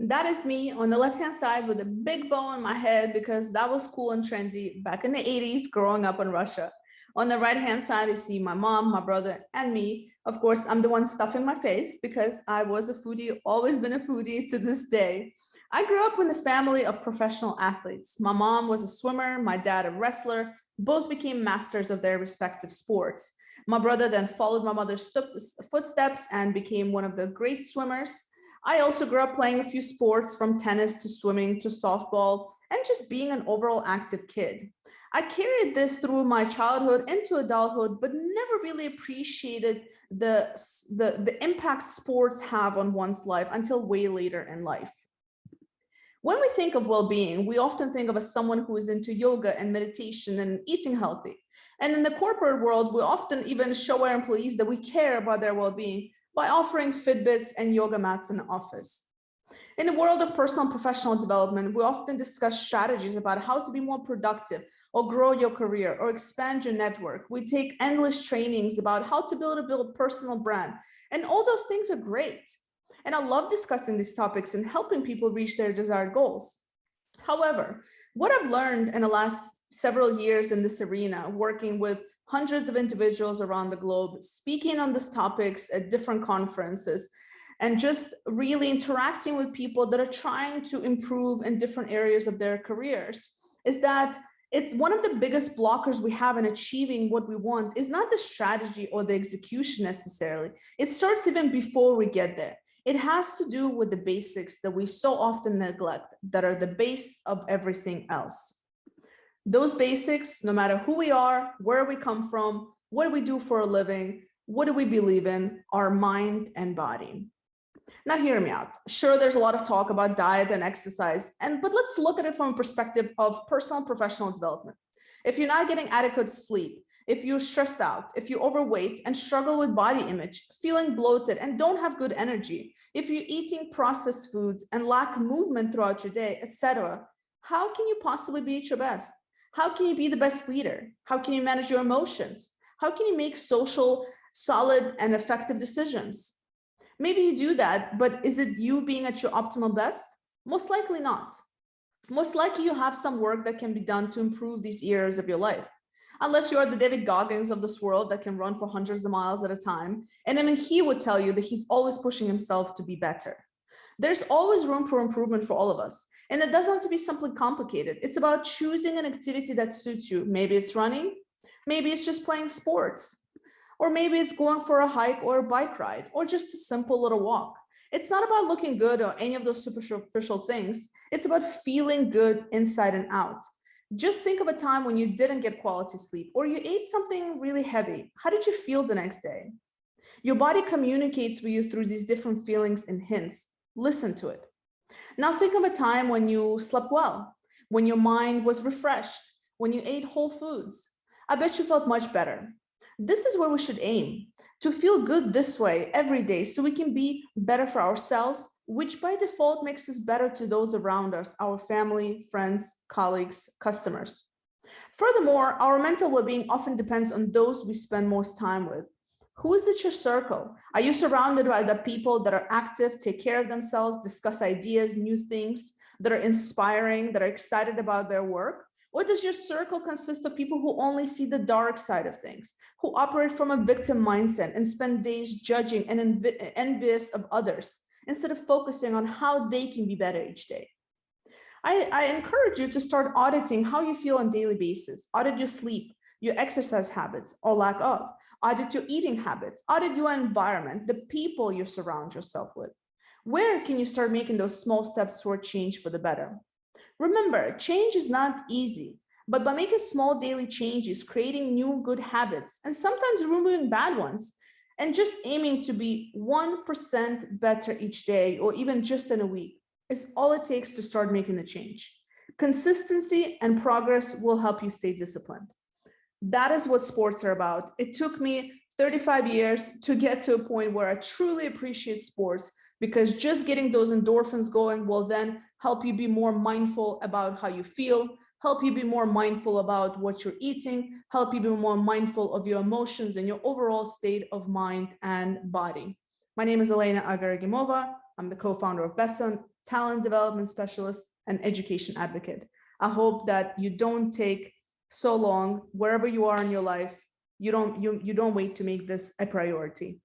That is me on the left-hand side with a big bow on my head because that was cool and trendy back in the 80s growing up in Russia. On the right-hand side, you see my mom, my brother, and me. Of course, I'm the one stuffing my face because I was a foodie, always been a foodie to this day. I grew up in a family of professional athletes. My mom was a swimmer, my dad a wrestler. Both became masters of their respective sports. My brother then followed my mother's footsteps and became one of the great swimmers. I also grew up playing a few sports from tennis to swimming to softball and just being an overall active kid. I carried this through my childhood into adulthood, but never really appreciated the impact sports have on one's life until way later in life. When we think of well-being, we often think of as someone who is into yoga and meditation and eating healthy. And in the corporate world, we often even show our employees that we care about their well-being by offering Fitbits and yoga mats in the office. In the world of personal and professional development, we often discuss strategies about how to be more productive or grow your career or expand your network. We take endless trainings about how to build a personal brand. And all those things are great. And I love discussing these topics and helping people reach their desired goals. However, what I've learned in the last several years in this arena, working with hundreds of individuals around the globe, speaking on these topics at different conferences, and just really interacting with people that are trying to improve in different areas of their careers, is that it's one of the biggest blockers we have in achieving what we want is not the strategy or the execution necessarily. It starts even before we get there. It has to do with the basics that we so often neglect, that are the base of everything else. Those basics, no matter who we are, where we come from, what do we do for a living, what do we believe in, our mind and body. Now, hear me out. Sure, there's a lot of talk about diet and exercise, but let's look at it from a perspective of personal and professional development. If you're not getting adequate sleep, if you're stressed out, if you're overweight and struggle with body image, feeling bloated and don't have good energy, if you're eating processed foods and lack movement throughout your day, etc., how can you possibly be at your best? How can you be the best leader? How can you manage your emotions? How can you make social, solid, and effective decisions? Maybe you do that, but is it you being at your optimal best? Most likely not. Most likely you have some work that can be done to improve these areas of your life. Unless you are the David Goggins of this world that can run for hundreds of miles at a time. And I mean, he would tell you that he's always pushing himself to be better. There's always room for improvement for all of us. And it doesn't have to be simply complicated. It's about choosing an activity that suits you. Maybe it's running, maybe it's just playing sports, or maybe it's going for a hike or a bike ride, or just a simple little walk. It's not about looking good or any of those superficial things. It's about feeling good inside and out. Just think of a time when you didn't get quality sleep or you ate something really heavy. How did you feel the next day? Your body communicates with you through these different feelings and hints. Listen to it. Now think of a time when you slept well, when your mind was refreshed, when you ate whole foods. I bet you felt much better. This is where we should aim, to feel good this way every day so we can be better for ourselves, which by default makes us better to those around us, our family, friends, colleagues, customers. Furthermore, our mental well-being often depends on those we spend most time with. Who is at your circle? Are you surrounded by the people that are active, take care of themselves, discuss ideas, new things, that are inspiring, that are excited about their work? Or does your circle consist of people who only see the dark side of things, who operate from a victim mindset and spend days judging and envious of others instead of focusing on how they can be better each day? I encourage you to start auditing how you feel on a daily basis. Audit your sleep, your exercise habits or lack of. Audit your eating habits. Audit your environment, the people you surround yourself with. Where can you start making those small steps toward change for the better? Remember, change is not easy, but by making small daily changes, creating new good habits, and sometimes removing bad ones, and just aiming to be 1% better each day, or even just in a week, is all it takes to start making the change. Consistency and progress will help you stay disciplined. That is what sports are about. It took me 35 years to get to a point where I truly appreciate sports, because just getting those endorphins going will then help you be more mindful about how you feel, help you be more mindful about what you're eating, help you be more mindful of your emotions and your overall state of mind and body. My name is Elena Agaragimova. I'm the co-founder of Bessern. talent development specialist, and education advocate. I hope that you don't take so long wherever you are in your life. You don't wait to make this a priority.